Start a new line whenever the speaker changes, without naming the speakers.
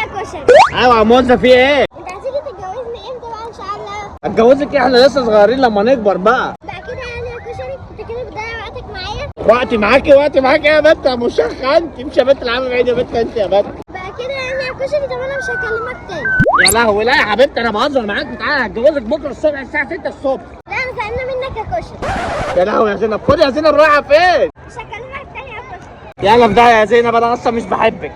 يا كشري.
ايوه يا موزه، في ايه؟
انت هتيجي تتجوزني امتى بقى ان شاء الله؟
اتجوزك ايه؟ احنا لسه صغيرين لما نكبر بقى.
بقى كده يعني يا كشري انت كده بتضيع وقتك معايا؟
وقتي معاكي يا بنت يا مشخه، انت مش يا بنت العم بعيد يا بنت انت يا بنت.
بقى كده يعني يا كشري، طب انا مش هكلمك تاني.
يا لهوي لا يا حبيبتي، انا بهزر معاكي. تعالى هتجوزك بكره الصبح الساعه 6 الصبح.
لا انا زعلانه منك يا كشري.
يا لهوي يا زينب، خدي يا زينب رايحه فين؟
مش هكلمك تاني يا كشري.
يلا في داهيه يا زينب، انا اصلا مش بحبك.